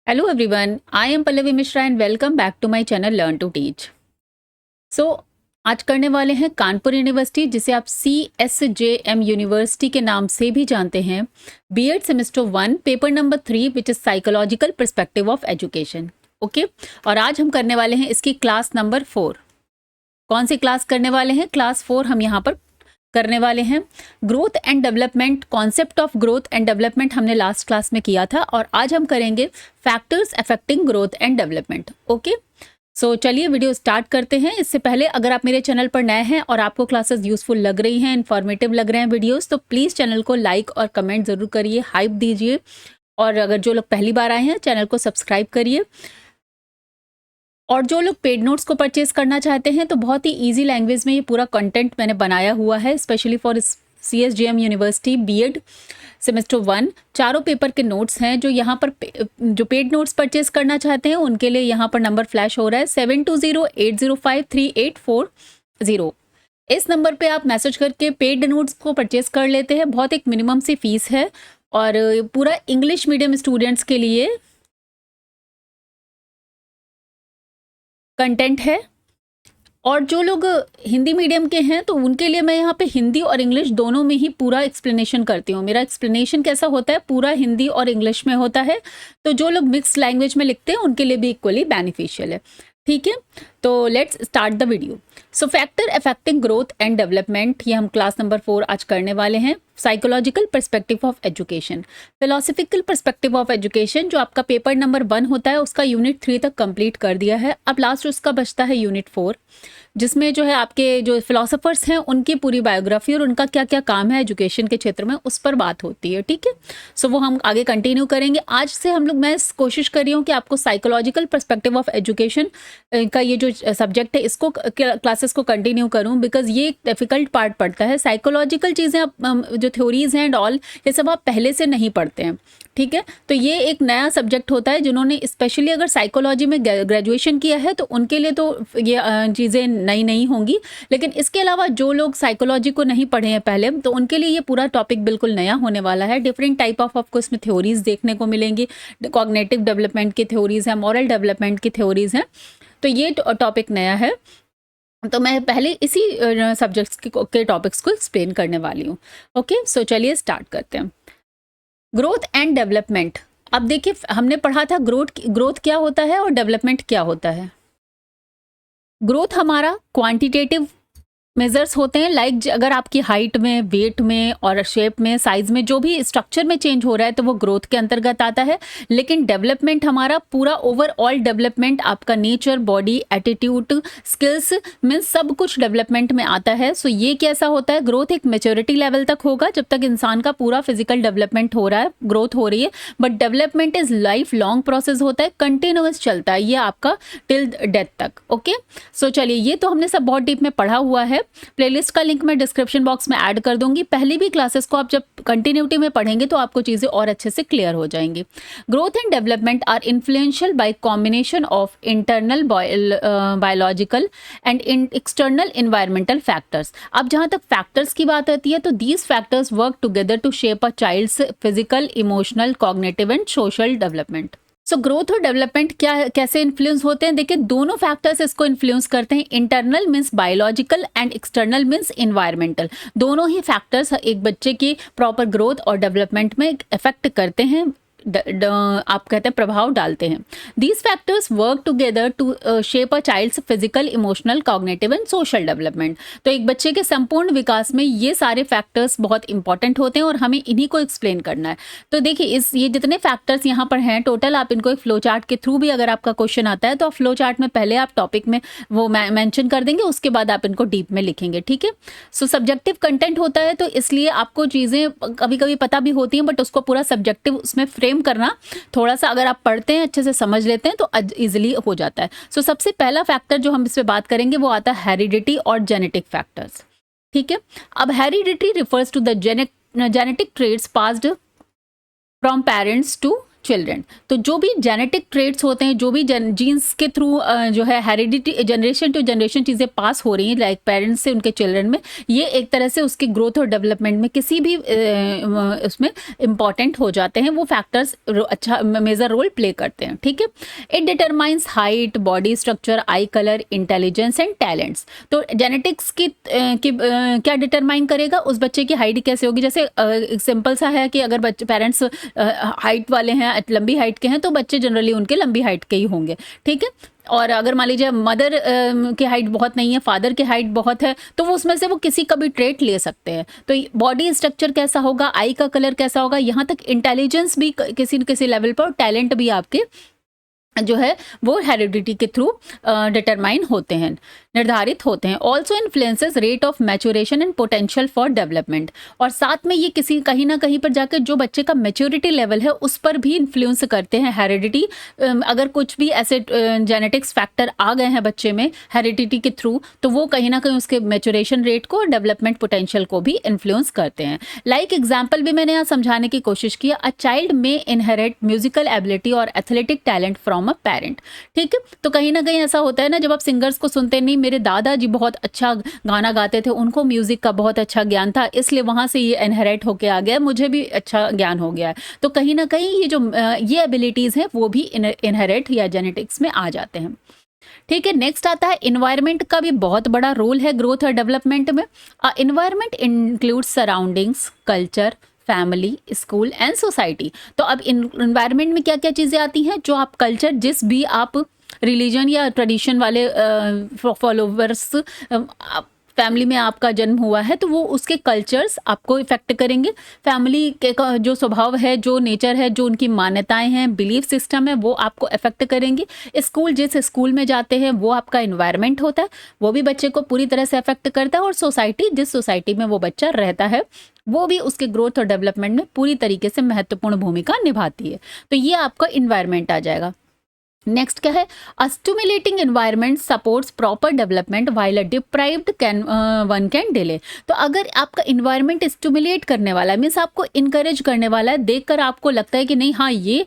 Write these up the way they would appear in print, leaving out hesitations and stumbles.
Hello everyone, I am Pallavi Mishra and welcome back to my channel Learn to Teach. So आज करने वाले हैं Kanpur university, जिसे आप CSJM यूनिवर्सिटी के नाम से भी जानते हैं, BEd semester 1 paper number 3 which is psychological perspective of education. Okay, और आज हम करने वाले हैं इसकी क्लास नंबर 4। कौन सी क्लास करने वाले हैं? क्लास 4 हम यहाँ पर करने वाले हैं। Growth and development, concept of growth and development हमने लास्ट क्लास में किया था, और आज हम करेंगे factors affecting growth and development. Okay, so चलिए वीडियो स्टार्ट करते हैं। इससे पहले अगर आप मेरे चैनल पर नए हैं और आपको क्लासेस यूजफुल लग रही हैं, इन्फॉर्मेटिव लग रहे हैं वीडियोस, तो प्लीज़ चैनल को लाइक और कमेंट ज़रूर करिए, हाइप दीजिए। और अगर जो लोग पहली बार आए हैं, चैनल को सब्सक्राइब करिए। और जो लोग पेड नोट्स को परचेज करना चाहते हैं, तो बहुत ही इजी लैंग्वेज में ये पूरा कंटेंट मैंने बनाया हुआ है, specially for CSJM university BEd semester 1। चारों पेपर के नोट्स हैं। जो यहाँ पर जो पेड नोट्स परचेज करना चाहते हैं, उनके लिए यहाँ पर नंबर फ्लैश हो रहा है 7208053840। इस नंबर पे आप मैसेज करके पेड नोट्स को परचेज कर लेते हैं। बहुत एक मिनिमम सी फीस है, और पूरा इंग्लिश मीडियम स्टूडेंट्स के लिए कंटेंट है। और जो लोग हिंदी मीडियम के हैं, तो उनके लिए मैं यहाँ पे हिंदी और इंग्लिश दोनों में ही पूरा एक्सप्लेनेशन करती हूँ। मेरा एक्सप्लेनेशन कैसा होता है, पूरा हिंदी और इंग्लिश में होता है। तो जो लोग मिक्स लैंग्वेज में लिखते हैं, उनके लिए भी इक्वली बेनिफिशियल है। ठीक है, तो let's start the video. So factor affecting growth and development, ये हम क्लास नंबर 4 आज करने वाले हैं। Psychological perspective of education, philosophical perspective of education, जो आपका पेपर नंबर 1 होता है, उसका यूनिट 3 तक कंप्लीट कर दिया है। अब लास्ट उसका बचता है यूनिट 4, जिसमें जो है आपके जो फिलोसफर्स हैं, उनकी पूरी बायोग्राफी और उनका क्या क्या काम है एजुकेशन के क्षेत्र में, उस पर बात होती है। ठीक है, सो वो हम आगे कंटिन्यू करेंगे। आज से हम लोग, मैं कोशिश कर रही हूँ कि आपको साइकोलॉजिकल पर्सपेक्टिव ऑफ एजुकेशन का ये जो सब्जेक्ट है, इसको क्लासेस को कंटिन्यू करूँ, बिकॉज ये एक डिफिकल्ट पार्ट पड़ता है। साइकोलॉजिकल चीज़ें जो थ्योरीज हैं एंड ऑल, ये सब आप पहले से नहीं पढ़ते हैं। ठीक है, तो ये एक नया सब्जेक्ट होता है। जिन्होंने स्पेशली अगर साइकोलॉजी में ग्रेजुएशन किया है, तो उनके लिए तो ये चीज़ें नई नहीं होंगी। लेकिन इसके अलावा जो लोग साइकोलॉजी को नहीं पढ़े हैं पहले, तो उनके लिए ये पूरा टॉपिक बिल्कुल नया होने वाला है। डिफरेंट टाइप ऑफ आपको इसमें थ्योरीज देखने को मिलेंगी। कॉग्निटिव डेवलपमेंट की थ्योरीज हैं, मॉरल डेवलपमेंट की थ्योरीज हैं। तो ये टॉपिक नया है, तो मैं पहले इसी सब्जेक्ट्स के टॉपिक्स को एक्सप्लेन करने वाली हूँ। ओके, सो चलिए स्टार्ट करते हैं। Growth and development. अब देखिए, हमने पढ़ा था ग्रोथ क्या होता है और डेवलपमेंट क्या होता है। ग्रोथ हमारा क्वांटिटेटिव मेजर्स होते हैं, लाइक अगर आपकी हाइट में, वेट में और शेप में, साइज में, जो भी स्ट्रक्चर में चेंज हो रहा है, तो वो ग्रोथ के अंतर्गत आता है। लेकिन डेवलपमेंट हमारा पूरा ओवरऑल डेवलपमेंट, आपका nature, body, attitude, skills, means सब कुछ डेवलपमेंट में आता है। सो ये कैसा होता है, ग्रोथ एक मेच्योरिटी लेवल तक होगा, जब तक इंसान का पूरा फिजिकल डेवलपमेंट हो रहा है, ग्रोथ हो रही है। But development is life long process होता है, कंटिन्यूअस चलता है ये आपका टिल डेथ तक। ओके, सो चलिए, ये तो हमने सब बहुत डीप में पढ़ा हुआ है। प्लेलिस्ट का लिंक मैं डिस्क्रिप्शन बॉक्स में ऐड कर दूंगी। पहली भी क्लासेस को आप जब कंटिन्यूटी में पढ़ेंगे, तो आपको चीजें और अच्छे से क्लियर हो जाएंगी। Growth and development are influential by combination of internal biological and external environmental factors. अब जहां तक फैक्टर्स की बात आती है, तो these factors work together to shape a child's physical, emotional, cognitive and social development. So growth और development कैसे इन्फ्लुएंस होते हैं? देखिए, दोनों फैक्टर्स इसको इन्फ्लुएंस करते हैं। Internal means biological and external means environmental. दोनों ही फैक्टर्स एक बच्चे की प्रॉपर ग्रोथ और डेवलपमेंट में इफेक्ट करते हैं, आप कहते हैं प्रभाव डालते हैं। These factors work together to shape a child's physical, emotional, cognitive and social development. तो एक बच्चे के संपूर्ण विकास में ये सारे फैक्टर्स बहुत इंपॉर्टेंट होते हैं, और हमें इन्हीं को एक्सप्लेन करना है। तो देखिए, ये जितने फैक्टर्स यहाँ पर हैं टोटल, आप इनको एक फ्लो चार्ट के थ्रू भी अगर आपका क्वेश्चन आता है, तो आप फ्लो चार्ट में पहले आप टॉपिक में वो मेंशन कर देंगे, उसके बाद आप इनको डीप में लिखेंगे। ठीक है, सो सब्जेक्टिव कंटेंट होता है, तो इसलिए आपको चीज़ें कभी कभी पता भी होती हैं, बट उसको पूरा सब्जेक्टिव उसमें फ्रेम करना थोड़ा सा, अगर आप पढ़ते हैं, अच्छे से समझ लेते हैं, तो इजीली हो जाता है। सो सबसे पहला फैक्टर जो हम इस पे बात करेंगे, वो आता है हेरिडिटी और जेनेटिक फैक्टर्स। ठीक है, अब heredity refers to the genetic traits passed from parents to children. तो जो भी जेनेटिक ट्रेट्स होते हैं, जो भी जीन्स के थ्रू जो है हेरिडिटी जनरेशन टू जनरेशन चीज़ें पास हो रही हैं लाइक पेरेंट्स से उनके चिल्ड्रन में, ये एक तरह से उसकी ग्रोथ और डेवलपमेंट में किसी भी उसमें इम्पॉर्टेंट हो जाते हैं। वो फैक्टर्स अच्छा मेजर रोल प्ले करते हैं। ठीक है, it determines height, body structure, I colour, intelligence and talents. तो जेनेटिक्स की क्या डिटरमाइन करेगा, उस बच्चे की हाइट कैसे होगी। जैसे सिंपल सा है कि अगर बच्चे पेरेंट्स हाइट वाले हैं, लंबी हाइट के हैं, तो बच्चे जनरली उनके लंबी हाइट के ही होंगे। ठीक है, और अगर मान लीजिए मदर की हाइट बहुत नहीं है, फादर की हाइट बहुत है, तो वो उसमें से वो किसी का भी ट्रेट ले सकते हैं। तो बॉडी स्ट्रक्चर कैसा होगा, आई का कलर कैसा होगा, यहाँ तक इंटेलिजेंस भी किसी न किसी लेवल पर, टैलेंट भी आपके जो है वो हेरिडिटी के थ्रू डिटरमाइन होते हैं, निर्धारित होते हैं। Also influences rate of maturation and potential for development. और साथ में ये किसी कहीं ना कहीं पर जाकर जो बच्चे का मैच्योरिटी लेवल है उस पर भी इन्फ्लुएंस करते हैं हेरिडिटी। अगर कुछ भी ऐसे जेनेटिक्स फैक्टर आ गए हैं बच्चे में हेरिडिटी के थ्रू, तो वो कहीं ना कहीं उसके मैच्योरेशन रेट को, डेवलपमेंट पोटेंशियल को भी इन्फ्लुएंस करते हैं। लाइक एग्जाम्पल भी मैंने यहाँ समझाने की कोशिश की, अ चाइल्ड में इनहेरिट म्यूजिकल एबिलिटी और athletic talent from a parent. ठीक है, तो कहीं ना कहीं ऐसा होता है ना, जब आप सिंगर्स को सुनते नहीं, मेरे दादाजी बहुत अच्छा गाना गाते थे, उनको म्यूजिक का बहुत अच्छा ज्ञान था, इसलिए वहां से ये इनहेरिट होके आ गया, मुझे भी अच्छा ज्ञान हो गया है। तो कहीं ना कहीं ये जो ये एबिलिटीज हैं वो भी इनहेरिट या जेनेटिक्स में आ जाते हैं। ठीक है, नेक्स्ट आता है इन्वायरमेंट का भी बहुत बड़ा रोल है ग्रोथ और डेवलपमेंट में। Environment includes surroundings, culture, family, school and society. तो अब इन्वायरमेंट में क्या क्या चीज़ें आती हैं, जो आप कल्चर, जिस भी आप रिलीजन या ट्रेडिशन वाले फॉलोवर्स फैमिली में आपका जन्म हुआ है, तो वो उसके कल्चर्स आपको इफेक्ट करेंगे। फैमिली के जो स्वभाव है, जो नेचर है, जो उनकी मान्यताएं हैं, बिलीफ सिस्टम है, वो आपको इफेक्ट करेंगे। स्कूल, जिस स्कूल में जाते हैं वो आपका इन्वायरमेंट होता है, वो भी बच्चे को पूरी तरह से इफेक्ट करता है। और सोसाइटी, जिस सोसाइटी में वो बच्चा रहता है, वो भी उसके ग्रोथ और डेवलपमेंट में पूरी तरीके से महत्वपूर्ण भूमिका निभाती है। तो ये आपका इन्वायरमेंट आ जाएगा। नेक्स्ट क्या है, a stimulating environment supports proper development while a deprived one can delay. तो अगर आपका इन्वायरमेंट स्टिमुलेट करने वाला है, मीन्स आपको इनकरेज करने वाला है, देखकर आपको लगता है कि नहीं हाँ ये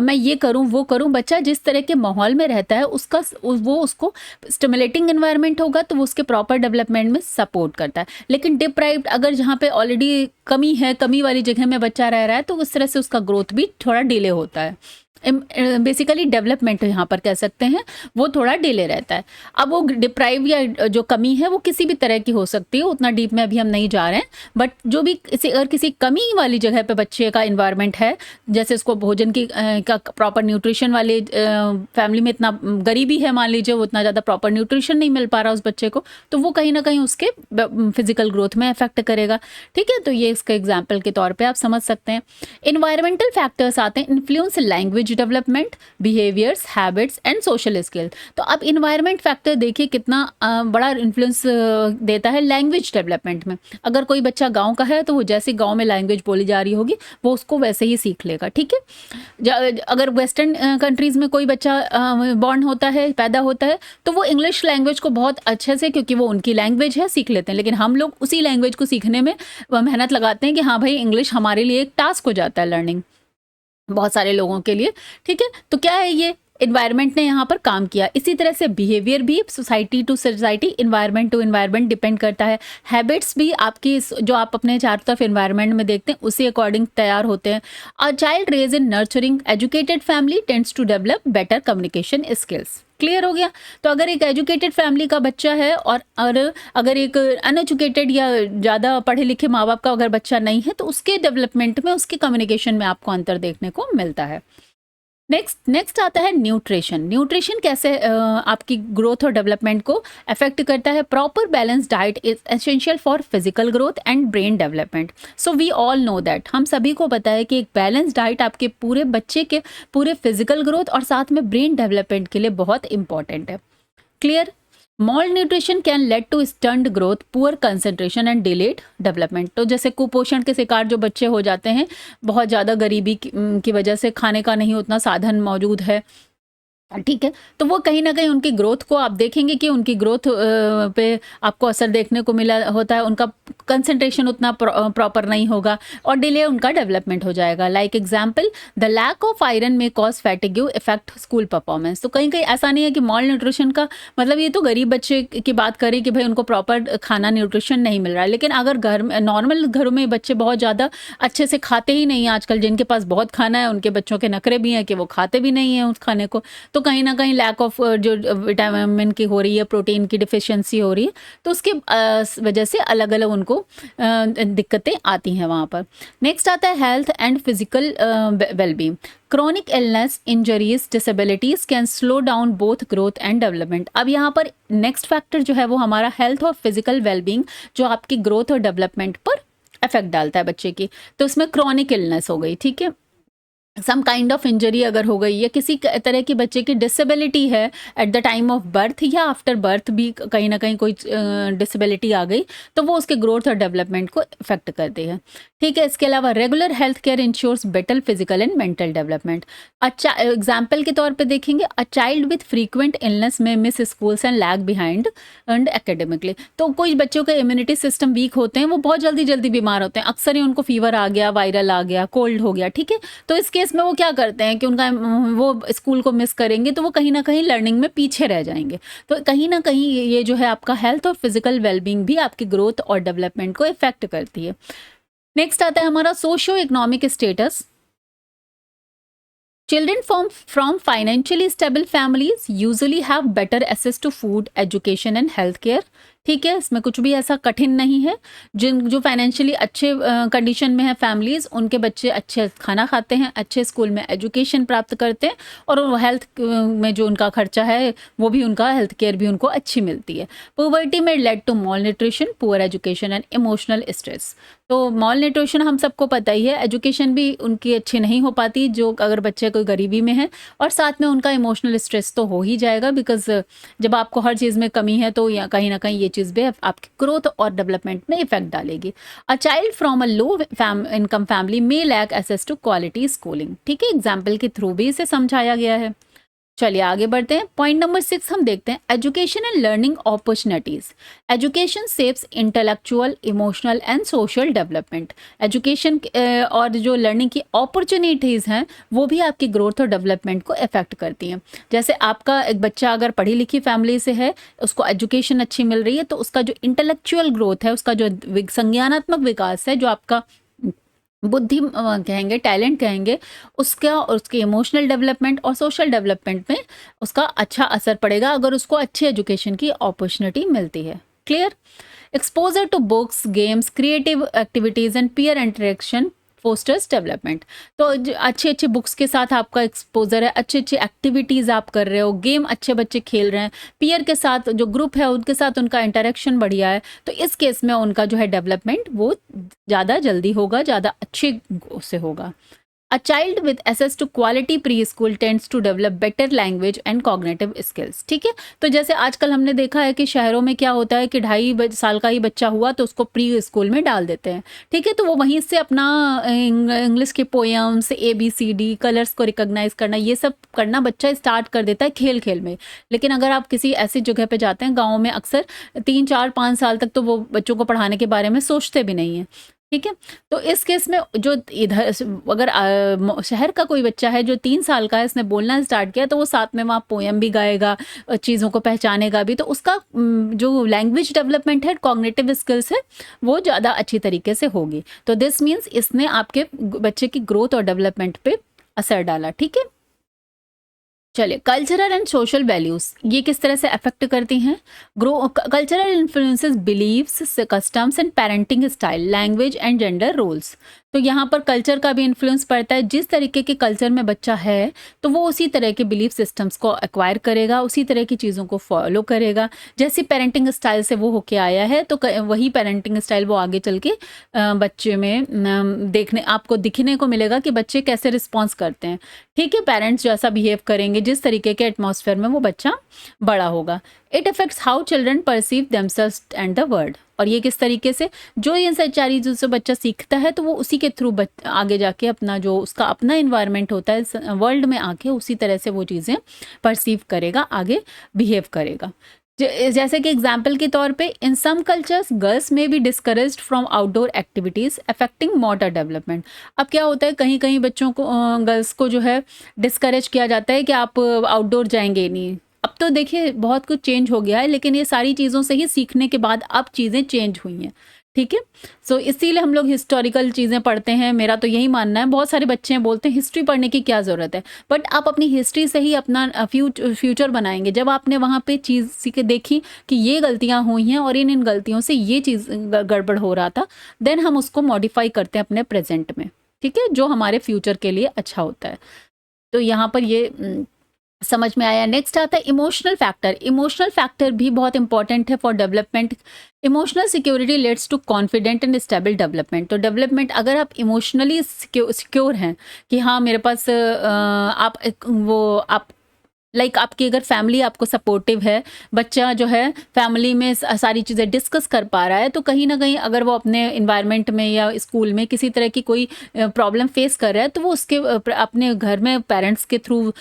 मैं ये करूं वो करूं, बच्चा जिस तरह के माहौल में रहता है वो उसको स्टिमुलेटिंग एनवायरनमेंट होगा, तो वो उसके प्रॉपर डेवलपमेंट में सपोर्ट करता है। लेकिन डिप्राइव्ड, अगर जहाँ पे ऑलरेडी कमी है, कमी वाली जगह में बच्चा रह रहा है, तो उस तरह से उसका ग्रोथ भी थोड़ा डिले होता है। बेसिकली डेवलपमेंट यहाँ पर कह सकते हैं, वो थोड़ा डिले रहता है। अब वो डिप्राइव या जो कमी है वो किसी भी तरह की हो सकती है, उतना डीप में अभी हम नहीं जा रहे हैं। बट जो भी अगर किसी कमी वाली जगह पे बच्चे का इन्वायरमेंट है, जैसे उसको भोजन की का प्रॉपर न्यूट्रिशन वाले फैमिली में इतना गरीबी है, मान लीजिए वो इतना ज़्यादा प्रॉपर न्यूट्रिशन नहीं मिल पा रहा उस बच्चे को, तो वो कहीं ना कहीं उसके फिजिकल ग्रोथ में इफेक्ट करेगा। ठीक है, तो ये इसका एग्जाम्पल के तौर पर आप समझ सकते हैं। इन्वायरमेंटल फैक्टर्स आते हैं, influence language development, behaviours, habits and social skill. तो अब इन्वायरमेंट फैक्टर देखिए कितना बड़ा इन्फ्लुएंस देता है लैंग्वेज डेवलपमेंट में। अगर कोई बच्चा गांव का है, तो वो जैसे गांव में लैंग्वेज बोली जा रही होगी, वो उसको वैसे ही सीख लेगा। ठीक है, अगर वेस्टर्न कंट्रीज में कोई बच्चा बॉर्न होता है, पैदा होता है, तो वो इंग्लिश लैंग्वेज को बहुत अच्छे से, क्योंकि वो उनकी लैंग्वेज है, सीख लेते हैं। लेकिन हम लोग उसी लैंग्वेज को सीखने में मेहनत लगाते हैं कि हाँ भाई इंग्लिश हमारे लिए एक टास्क हो जाता है, लर्निंग बहुत सारे लोगों के लिए। ठीक है, तो क्या है, ये इन्वायरमेंट ने यहाँ पर काम किया। इसी तरह से बिहेवियर भी society to society, environment to environment depend करता है। हैबिट्स भी आपकी जो आप अपने चारों तरफ इन्वायरमेंट में देखते हैं उसी अकॉर्डिंग तैयार होते हैं। A child raise in nurturing educated family tends to develop better communication skills. Clear हो गया। तो अगर एक एजुकेटेड फैमिली का बच्चा है और अगर एक अनएजुकेटेड या ज़्यादा पढ़े लिखे माँ बाप का अगर बच्चा नहीं है, तो उसके डेवलपमेंट में, उसके कम्युनिकेशन में आपको अंतर देखने को मिलता है। नेक्स्ट आता है न्यूट्रिशन। न्यूट्रिशन कैसे आपकी ग्रोथ और डेवलपमेंट को अफेक्ट करता है। Proper balance diet is essential for physical growth and brain development. So we all know that, हम सभी को पता है कि एक बैलेंस डाइट आपके पूरे बच्चे के पूरे फिजिकल ग्रोथ और साथ में ब्रेन डेवलपमेंट के लिए बहुत इंपॉर्टेंट है। Clear. Malnutrition can lead to stunt growth, poor concentration and delayed development. तो जैसे कुपोषण के शिकार जो बच्चे हो जाते हैं, बहुत ज़्यादा गरीबी की वजह से खाने का नहीं उतना साधन मौजूद है, ठीक है, तो वो कहीं ना कहीं उनकी ग्रोथ को आप देखेंगे कि उनकी ग्रोथ पे आपको असर देखने को मिला होता है। उनका कंसंट्रेशन उतना प्रॉपर नहीं होगा और डिले उनका डेवलपमेंट हो जाएगा। Like example, the lack of iron may cause fatigue effect school performance. तो कहीं कहीं ऐसा नहीं है कि मॉल न्यूट्रिशन का मतलब ये तो गरीब बच्चे की बात करें कि भाई उनको प्रॉपर खाना न्यूट्रिशन नहीं मिल रहा है, लेकिन अगर घर में नॉर्मल घरों में बच्चे बहुत ज़्यादा अच्छे से खाते ही नहीं हैं आजकल, जिनके पास बहुत खाना है उनके बच्चों के नखरे भी हैं कि वो खाते भी नहीं हैं उस खाने को, तो कहीं ना कहीं लैक ऑफ जो विटामिन की हो रही है, प्रोटीन की डिफिशियंसी हो रही है, तो उसकी वजह से अलग अलग उनको दिक्कतें आती हैं वहाँ पर। नेक्स्ट आता है health and physical wellbeing. Chronic illness, injuries, disabilities can slow down both growth and development. अब यहाँ पर नेक्स्ट फैक्टर जो है वो हमारा हेल्थ और फिजिकल वेलबींग, जो आपकी ग्रोथ और डेवलपमेंट पर इफेक्ट डालता है बच्चे की। तो इसमें क्रॉनिक इलनेस हो गई, ठीक है, सम काइंड ऑफ इंजरी अगर हो गई या किसी तरह की बच्चे की डिसेबिलिटी है at the time of birth या आफ्टर बर्थ भी कहीं ना कहीं कोई डिसेबिलिटी आ गई, तो वो उसके ग्रोथ और डेवलपमेंट को इफेक्ट करती है, ठीक है। इसके अलावा regular health care ensures better physical and mental development. अच्छा, एग्जाम्पल के तौर पे देखेंगे, a child with frequent illness may miss schools and lag behind and academically. तो कुछ बच्चों के इम्यूनिटी सिस्टम वीक होते हैं, वो बहुत जल्दी जल्दी बीमार होते हैं, अक्सर ही उनको फीवर आ गया, वायरल आ गया, कोल्ड हो गया, ठीक है। तो इस केस में वो क्या करते हैं कि उनका वो स्कूल को मिस करेंगे, तो वो कहीं ना कहीं लर्निंग में पीछे रह जाएंगे। तो कहीं ना कहीं ये जो है आपका हेल्थ और फिजिकल वेलबींग भी आपकी ग्रोथ और डेवलपमेंट को इफेक्ट करती है। नेक्स्ट आता है हमारा socio economic status. Children from financially stable families usually have better access to food, education and healthcare। ठीक है, इसमें कुछ भी ऐसा कठिन नहीं है। जो फाइनेंशियली अच्छे कंडीशन में है फैमिलीज, उनके बच्चे अच्छे खाना खाते हैं, अच्छे स्कूल में एजुकेशन प्राप्त करते हैं, और हेल्थ में जो उनका खर्चा है वो भी, उनका हेल्थ केयर भी उनको अच्छी मिलती है। पॉवर्टी में lead to malnutrition, poor education and emotional stress. तो मॉल न्यूट्रिशन हम सबको पता ही है, एजुकेशन भी उनकी अच्छी नहीं हो पाती जो अगर बच्चे कोई गरीबी में है, और साथ में उनका इमोशनल स्ट्रेस तो हो ही जाएगा, बिकॉज जब आपको हर चीज़ में कमी है तो या कहीं ना कहीं ये चीज़ भी आपकी ग्रोथ और डेवलपमेंट में इफेक्ट डालेगी। A child from a low income family may lack access to quality schooling. ठीक है, एग्जाम्पल के थ्रू भी इसे समझाया गया है। चलिए आगे बढ़ते हैं। पॉइंट नंबर 6 हम देखते हैं, education and learning opportunities. Education shapes intellectual, emotional and social development. Education और जो लर्निंग की अपॉर्चुनिटीज़ हैं वो भी आपकी ग्रोथ और डेवलपमेंट को इफेक्ट करती हैं। जैसे आपका एक बच्चा अगर पढ़ी लिखी फैमिली से है, उसको एजुकेशन अच्छी मिल रही है, तो उसका जो इंटेलेक्चुअल ग्रोथ है, उसका जो संज्ञानात्मक विकास है, जो आपका बुद्धि कहेंगे, टैलेंट कहेंगे, उसका और उसके इमोशनल डेवलपमेंट और सोशल डेवलपमेंट में उसका अच्छा असर पड़ेगा अगर उसको अच्छी एजुकेशन की अपॉर्चुनिटी मिलती है। Clear? Exposure to books, games, creative activities and peer interaction fosters development. तो अच्छे अच्छे बुक्स के साथ आपका एक्सपोजर है, अच्छी अच्छी एक्टिविटीज़ आप कर रहे हो, गेम अच्छे बच्चे खेल रहे हैं, पीयर के साथ जो ग्रुप है उनके साथ उनका इंटरेक्शन बढ़िया है, तो इस केस में उनका जो है डेवलपमेंट वो ज़्यादा जल्दी होगा, ज़्यादा अच्छे से होगा। A child with access to quality preschool tends to develop better language and cognitive skills। ठीक है, तो जैसे आजकल हमने देखा है कि शहरों में क्या होता है कि 2.5 साल का ही बच्चा हुआ तो उसको प्री स्कूल में डाल देते हैं। ठीक है, तो वो वहीं से अपना इंग्लिश के पोएम्स, ABCD, कलर्स को रिकॉग्नाइज करना, ये सब करना बच्चा स्टार्ट कर देता है खेल खेल में। लेकिन अगर आप किसी ऐसी जगह पे जाते हैं, गाँव में अक्सर 3, 4, 5 साल तक तो वो बच्चों को पढ़ाने के बारे में सोचते भी नहीं है। ठीक है, तो इस केस में जो इधर अगर शहर का कोई बच्चा है जो 3 साल का है, इसने बोलना स्टार्ट किया, तो वो साथ में वहाँ पोएम भी गाएगा, चीज़ों को पहचानेगा भी, तो उसका जो लैंग्वेज डेवलपमेंट है, कॉग्निटिव स्किल्स है, वो ज़्यादा अच्छी तरीके से होगी। तो दिस मीन्स इसने आपके बच्चे की ग्रोथ और डेवलपमेंट पे असर डाला। ठीक है, चलिए कल्चरल एंड सोशल वैल्यूज ये किस तरह से अफेक्ट करती हैं। Cultural influences beliefs, customs and parenting style, language and gender roles. तो यहाँ पर कल्चर का भी इन्फ्लुएंस पड़ता है। जिस तरीके के कल्चर में बच्चा है तो वो उसी तरह के बिलीफ सिस्टम्स को एक्वायर करेगा, उसी तरह की चीज़ों को फॉलो करेगा। जैसी पेरेंटिंग स्टाइल से वो होके आया है तो वही पेरेंटिंग स्टाइल वो आगे चल के बच्चे में आपको दिखने को मिलेगा कि बच्चे कैसे रिस्पॉन्स करते हैं। ठीक है, पेरेंट्स जैसा बिहेव करेंगे, जिस तरीके के एटमॉस्फेयर में वो बच्चा बड़ा होगा। It affects how children perceive themselves and the world. और ये किस तरीके से, जो ये सारी चीज़ों से बच्चा सीखता है तो वो उसी के थ्रू आगे जाके अपना जो उसका अपना इन्वायरमेंट होता है वर्ल्ड में आके उसी तरह से वो चीज़ें परसीव करेगा, आगे बिहेव करेगा। जैसे कि एग्जाम्पल के तौर पे in some cultures girls may be discouraged from outdoor activities affecting motor development. अब क्या होता है, कहीं कहीं बच्चों को गर्ल्स को जो है डिस्करेज किया जाता है कि आप आउटडोर जाएंगे नहीं। अब तो देखिए बहुत कुछ चेंज हो गया है, लेकिन ये सारी चीज़ों से ही सीखने के बाद अब चीज़ें चेंज हुई हैं। ठीक है, सो इसीलिए हम लोग हिस्टोरिकल चीज़ें पढ़ते हैं। मेरा तो यही मानना है। बहुत सारे बच्चे हैं बोलते हैं हिस्ट्री पढ़ने की क्या ज़रूरत है, बट आप अपनी हिस्ट्री से ही अपना फ्यूचर बनाएंगे। जब आपने वहाँ पे चीज़ सीखे देखी कि ये गलतियाँ हुई हैं और इन गलतियों से ये चीज़ गड़बड़ हो रहा था, देन हम उसको मॉडिफाई करते हैं अपने प्रेजेंट में। ठीक है, जो हमारे फ्यूचर के लिए अच्छा होता है। तो यहाँ पर ये समझ में आया। नेक्स्ट आता है इमोशनल फैक्टर। इमोशनल फैक्टर भी बहुत इंपॉर्टेंट है for development. Emotional security leads to confident and stable development. तो डेवलपमेंट अगर आप इमोशनली सिक्योर हैं कि हाँ मेरे पास आप लाइक आपकी अगर फैमिली आपको सपोर्टिव है, बच्चा जो है फैमिली में सारी चीज़ें डिस्कस कर पा रहा है, तो कहीं ना कहीं अगर वो अपने इन्वायरमेंट में या स्कूल में किसी तरह की कोई प्रॉब्लम फेस कर रहा है, तो वो उसके अपने घर में पेरेंट्स के थ्रू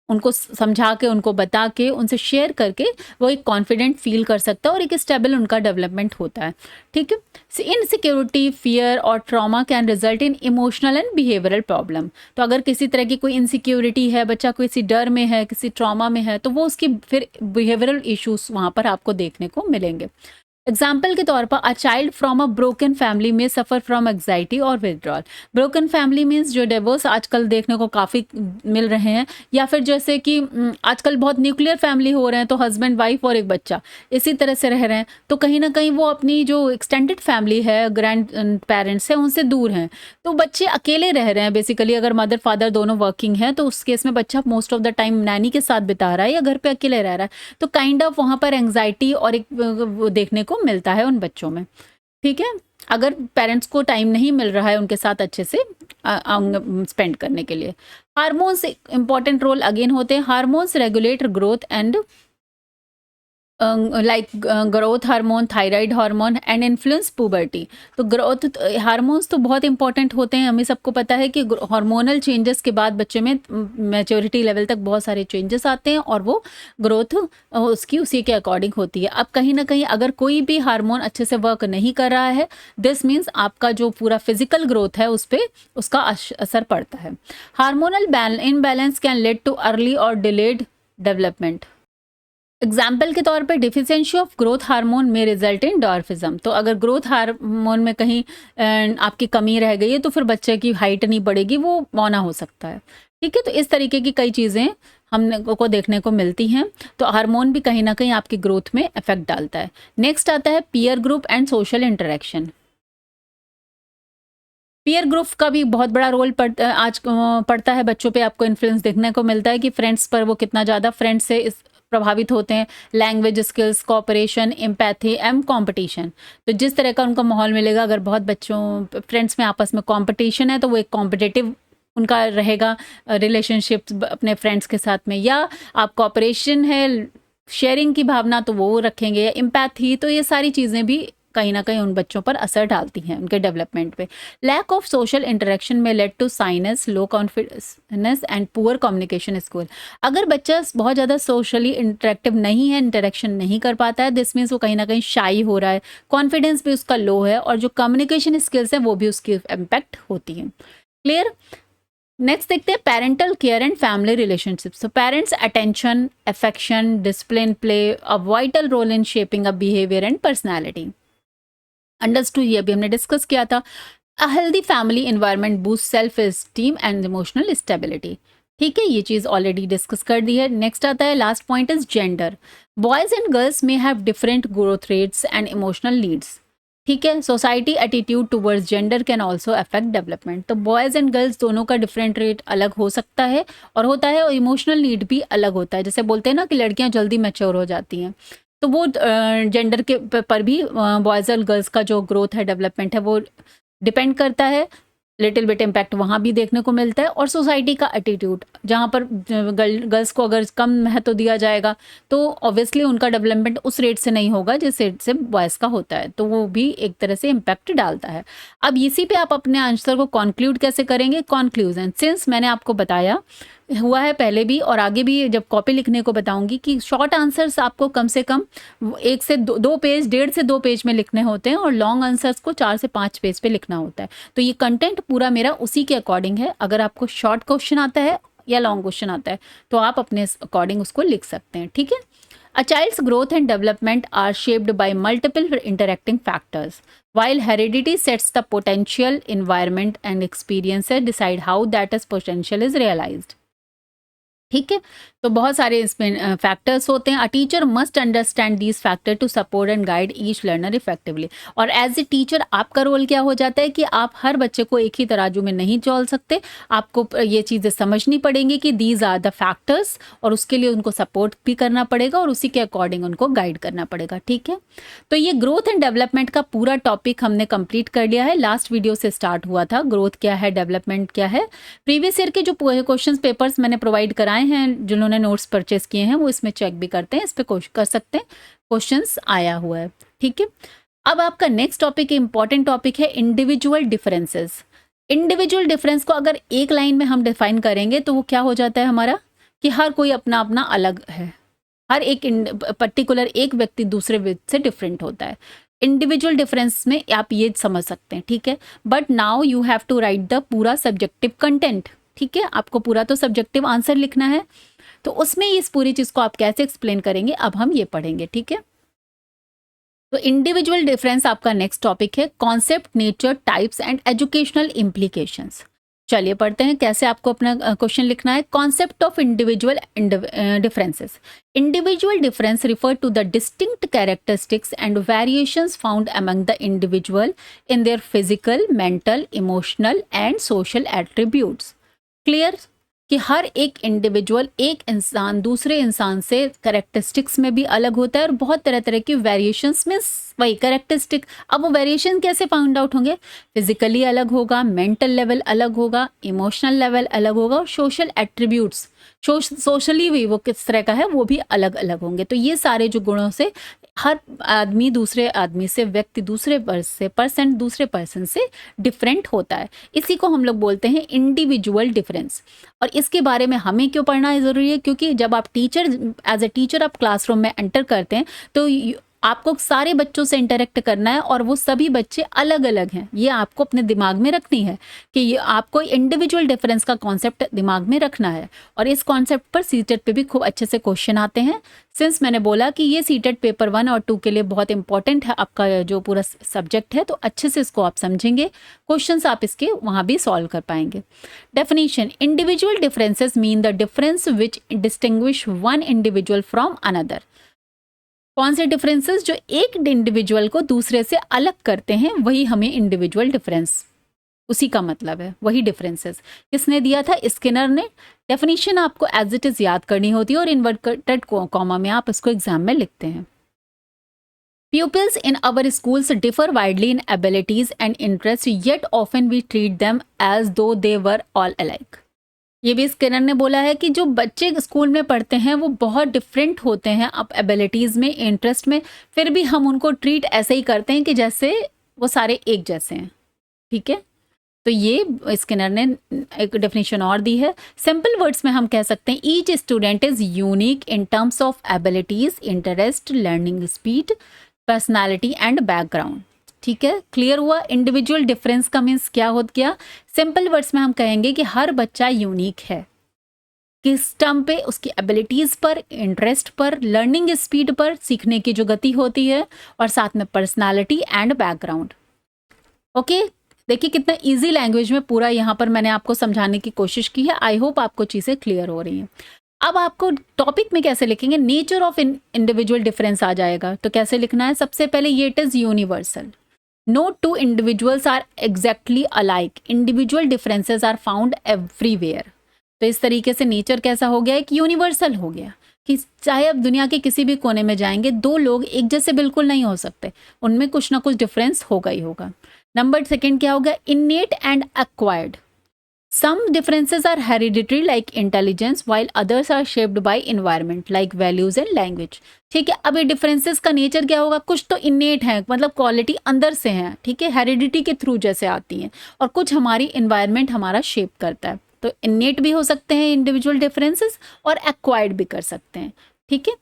उनको समझा के, उनको बता के, उनसे शेयर करके वो एक कॉन्फिडेंट फील कर सकता है और एक स्टेबल उनका डेवलपमेंट होता है। ठीक है, इनसिक्योरिटी, फियर और trauma can result in emotional and behavioural problem. तो अगर किसी तरह की कोई इनसिक्योरिटी है, बच्चा किसी डर में है, किसी ट्रॉमा में है, तो वो उसकी फिर बिहेवियरल इश्यूज वहाँ पर आपको देखने को मिलेंगे। एग्जाम्पल के तौर पर अ child from a broken family में सफ़र फ्रॉम एग्जाइटी और विदड्रॉल। ब्रोकन फैमिली मीन्स जो डिवोर्स आजकल देखने को काफ़ी मिल रहे हैं, या फिर जैसे कि आजकल बहुत न्यूक्लियर फैमिली हो रहे हैं, तो हस्बैंड वाइफ और एक बच्चा इसी तरह से रह रहे हैं, तो कहीं ना कहीं वो अपनी जो एक्सटेंडेड फैमिली है, ग्रैंड पेरेंट्स हैं, उनसे दूर हैं, तो बच्चे अकेले रह रहे हैं बेसिकली। अगर मदर फादर दोनों वर्किंग हैं, तो उस केस में बच्चा most of the time Naini के साथ बिता रहा है या घर पे अकेले रह रहा है, तो काइंड ऑफ वहाँ पर एंग्जाइटी और एक वो देखने को मिलता है उन बच्चों में। ठीक है, अगर पेरेंट्स को टाइम नहीं मिल रहा है उनके साथ अच्छे से स्पेंड करने के लिए। हार्मोन्स इंपॉर्टेंट रोल अगेन होते हैं। Hormones regulate growth and like growth hormone, thyroid hormone and influence puberty. तो ग्रोथ हार्मोन्स तो बहुत इंपॉर्टेंट होते हैं। हमें सबको पता है कि हार्मोनल चेंजेस के बाद बच्चे में मैच्योरिटी लेवल तक बहुत सारे चेंजेस आते हैं और वो ग्रोथ उसकी उसी के अकॉर्डिंग होती है। अब कहीं ना कहीं अगर कोई भी हार्मोन अच्छे से वर्क नहीं कर रहा है, दिस मीन्स आपका जो पूरा फिजिकल ग्रोथ है उस पर उसका असर पड़ता है। Hormonal imbalance can lead too early और डिलेड डेवलपमेंट। एग्जाम्पल के तौर पे डिफिशियंसी ऑफ ग्रोथ हार्मोन में रिजल्ट इन डॉर्फिज्म। तो अगर ग्रोथ हार्मोन में कहीं आपकी कमी रह गई है, तो फिर बच्चे की हाइट नहीं बढ़ेगी, वो मौना हो सकता है। ठीक है, तो इस तरीके की कई चीज़ें हम को देखने को मिलती हैं। तो हार्मोन भी कहीं ना कहीं आपकी ग्रोथ में इफेक्ट डालता है। नेक्स्ट आता है peer group and social interaction. Peer group का भी बहुत बड़ा रोल पड़ता है बच्चों पे। आपको इन्फ्लुएंस देखने को मिलता है कि फ्रेंड्स पर वो कितना ज़्यादा फ्रेंड्स से प्रभावित होते हैं। Language skills, cooperation, empathy and competition. तो जिस तरह का उनका माहौल मिलेगा, अगर बहुत बच्चों फ्रेंड्स में आपस में कंपटीशन है, तो वो एक कॉम्पिटिटिव उनका रहेगा रिलेशनशिप अपने फ्रेंड्स के साथ में। या आप कोऑपरेशन है, शेयरिंग की भावना, तो वो रखेंगे। एम्पैथी, तो ये सारी चीज़ें भी कहीं ना कहीं उन बच्चों पर असर डालती हैं उनके डेवलपमेंट पे। Lack of social interaction may lead to shyness, low confidence and poor communication skill. अगर बच्चा बहुत ज़्यादा सोशली इंटरेक्टिव नहीं है, इंटरेक्शन नहीं कर पाता है, दिस मीन्स वो कहीं ना कहीं शाई हो रहा है, कॉन्फिडेंस भी उसका लो है, और जो कम्युनिकेशन स्किल्स हैं वो भी उसकी इम्पैक्ट होती हैं। क्लियर। नेक्स्ट देखते हैं parental care and family relationships. तो parents attention, affection, discipline play a vital role in shaping a behaviour and personality. Understood, ये अभी हमने डिस्कस किया था। A healthy family environment boost self esteem and emotional stability. ठीक है, ये चीज़ already discuss कर दी है। नेक्स्ट आता है last point is gender. Boys and girls may have different growth rates and emotional needs. ठीक है, society attitude towards gender can also affect development. तो बॉयज़ एंड गर्ल्स दोनों का डिफरेंट रेट अलग हो सकता है और होता है, और इमोशनल नीड भी अलग होता है। जैसे बोलते हैं ना कि लड़कियां जल्दी मैच्योर हो जाती हैं, तो वो जेंडर के पर भी बॉयज़ और गर्ल्स का जो ग्रोथ है, डेवलपमेंट है, वो डिपेंड करता है। लिटिल बिट इम्पैक्ट वहाँ भी देखने को मिलता है। और सोसाइटी का एटीट्यूड, जहाँ पर गर्ल्स को अगर कम महत्व दिया जाएगा तो ऑब्वियसली उनका डेवलपमेंट उस रेट से नहीं होगा जिस रेट से बॉयज़ का होता है, तो वो भी एक तरह से इम्पैक्ट डालता है। अब इसी पे आप अपने आंसर को कंक्लूड कैसे करेंगे? कंक्लूजन, सिंस मैंने आपको बताया हुआ है पहले भी और आगे भी जब कॉपी लिखने को बताऊंगी कि शॉर्ट आंसर्स आपको कम से कम 1 से 2 पेज, 1.5 से 2 पेज में लिखने होते हैं और लॉन्ग आंसर्स को 4 से 5 पेज पे लिखना होता है। तो ये कंटेंट पूरा मेरा उसी के अकॉर्डिंग है। अगर आपको शॉर्ट क्वेश्चन आता है या लॉन्ग क्वेश्चन आता है तो आप अपने अकॉर्डिंग उसको लिख सकते हैं, ठीक है। A child's growth and development are shaped by multiple interacting factors. While heredity sets the potential, environment and experiences decide how that potential is realized. ठीक है, तो बहुत सारे इसमें फैक्टर्स होते हैं। A teacher must understand these factor to support and guide each learner effectively. और as a teacher आपका रोल क्या हो जाता है कि आप हर बच्चे को एक ही तराजू में नहीं तौल सकते, आपको ये चीज़ें समझनी पड़ेंगी कि दीज आर द फैक्टर्स, और उसके लिए उनको सपोर्ट भी करना पड़ेगा और उसी के अकॉर्डिंग उनको गाइड करना पड़ेगा, ठीक है। तो ये ग्रोथ एंड डेवलपमेंट का पूरा टॉपिक हमने कंप्लीट कर लिया है। लास्ट वीडियो से स्टार्ट हुआ था, ग्रोथ क्या है, डेवलपमेंट क्या है। प्रीवियस ईयर के जो क्वेश्चन पेपर्स मैंने प्रोवाइड कराए हैं, जिन्होंने नोट्स परचेस किए हैं वो इसमें चेक भी करते हैं, इस पे कोशिश कर सकते हैं, क्वेश्चंस आया हुआ है, ठीक है। अब आपका नेक्स्ट टॉपिक, इंपॉर्टेंट टॉपिक है इंडिविजुअल डिफरेंसेस। इंडिविजुअल डिफरेंस को अगर एक लाइन में हम डिफाइन करेंगे तो वो क्या हो जाता है हमारा कि हर कोई अपना अपना अलग है, हर एक पर्टिकुलर एक व्यक्ति दूसरे व्यक्ति से डिफरेंट होता है। इंडिविजुअल डिफरेंस में आप ये समझ सकते हैं, ठीक है। But now you have to write the पूरा सब्जेक्टिव कंटेंट, ठीक है। आपको पूरा तो सब्जेक्टिव आंसर लिखना है, तो उसमें इस पूरी चीज को आप कैसे एक्सप्लेन करेंगे अब हम ये पढ़ेंगे, ठीक है। तो इंडिविजुअल डिफरेंस आपका नेक्स्ट टॉपिक है, concept, nature, types and educational implications. चलिए पढ़ते हैं कैसे आपको अपना क्वेश्चन लिखना है। Concept of individual differences. Individual difference refer to the distinct characteristics and variations found among the individual in their physical, mental, emotional and social attributes. Clear कि हर एक इंडिविजुअल, एक इंसान दूसरे इंसान से कैरेक्टरिस्टिक्स में भी अलग होता है और बहुत तरह तरह की वेरिएशंस में वही कैरेक्टरिस्टिक। अब वो वेरिएशन कैसे फाउंड आउट होंगे? फिजिकली अलग होगा, मेंटल लेवल अलग होगा, इमोशनल लेवल अलग होगा और सोशल एट्रीब्यूट्स, सोशली भी वो किस तरह का है वो भी अलग अलग होंगे। तो ये सारे जो गुणों से हर आदमी दूसरे आदमी से, व्यक्ति दूसरे से, पर्सन दूसरे पर्सन से डिफरेंट होता है। इसी को हम लोग बोलते हैं इंडिविजुअल डिफरेंस। और इसके बारे में हमें क्यों पढ़ना ज़रूरी है? क्योंकि जब आप टीचर, एज ए टीचर आप क्लासरूम में एंटर करते हैं तो आपको सारे बच्चों से इंटरेक्ट करना है और वो सभी बच्चे अलग अलग हैं, ये आपको अपने दिमाग में रखनी है कि ये आपको इंडिविजुअल डिफरेंस का कॉन्सेप्ट दिमाग में रखना है। और इस कॉन्सेप्ट पर सीटेट पे भी खूब अच्छे से क्वेश्चन आते हैं। सिंस मैंने बोला कि ये सीटेट पेपर 1 और 2 के लिए बहुत इंपॉर्टेंट है, आपका जो पूरा सब्जेक्ट है, तो अच्छे से इसको आप समझेंगे, क्वेश्चंस आप इसके वहाँ भी सॉल्व कर पाएंगे। Definition, individual differences mean the difference which distinguish one individual from another. कौन से डिफरेंसेस जो एक इंडिविजुअल को दूसरे से अलग करते हैं, वही हमें इंडिविजुअल डिफरेंस, उसी का मतलब है, वही डिफरेंसेस। किसने दिया था? स्किनर ने। डेफिनेशन आपको एज इट इज याद करनी होती है और इन्वर्टेड कॉमा में आप इसको एग्जाम में लिखते हैं। Pupils in our schools differ widely in abilities and interests, yet often we treat them as though they were all alike. ये भी स्किनर ने बोला है कि जो बच्चे स्कूल में पढ़ते हैं वो बहुत डिफरेंट होते हैं अब एबिलिटीज़ में, इंटरेस्ट में, फिर भी हम उनको ट्रीट ऐसे ही करते हैं कि जैसे वो सारे एक जैसे हैं, ठीक है। तो ये स्किनर ने एक डेफिनेशन और दी है। सिंपल वर्ड्स में हम कह सकते हैं each student is unique in terms of abilities, interest, learning speed, personality and background, ठीक है। क्लियर हुआ? इंडिविजुअल डिफरेंस का मीन्स क्या हो गया? सिंपल वर्ड्स में हम कहेंगे कि हर बच्चा यूनिक है, किस टर्म पे? उसकी एबिलिटीज़ पर, इंटरेस्ट पर, लर्निंग स्पीड पर, सीखने की जो गति होती है, और साथ में पर्सनालिटी एंड बैकग्राउंड। ओके, देखिए कितना इजी लैंग्वेज में पूरा यहाँ पर मैंने आपको समझाने की कोशिश की है। आई होप आपको चीज़ें क्लियर हो रही हैं। अब आपको टॉपिक में कैसे लिखेंगे? नेचर ऑफ इंडिविजुअल डिफरेंस आ जाएगा, तो कैसे लिखना है? सबसे पहले ये it is universal. No two individuals are exactly alike. Individual differences are found everywhere. तो इस तरीके से नेचर कैसा हो गया? एक यूनिवर्सल हो गया कि चाहे अब दुनिया के किसी भी कोने में जाएंगे, दो लोग एक जैसे बिल्कुल नहीं हो सकते, उनमें कुछ ना कुछ डिफरेंस होगा ही होगा। नंबर सेकंड क्या हो गया, इनेट and acquired. Some differences are hereditary like intelligence while others are shaped by environment like values and language। ठीक है, अब ये डिफरेंसेस का नेचर क्या होगा, कुछ तो इनेट है मतलब क्वालिटी अंदर से है, ठीक है, हेरिडिटी के थ्रू जैसे आती हैं, और कुछ हमारी इन्वायरमेंट हमारा शेप करता है। तो इनेट भी हो सकते हैं इंडिविजुअल डिफरेंसेस और एक्वायर्ड भी कर सकते हैं, ठीक है।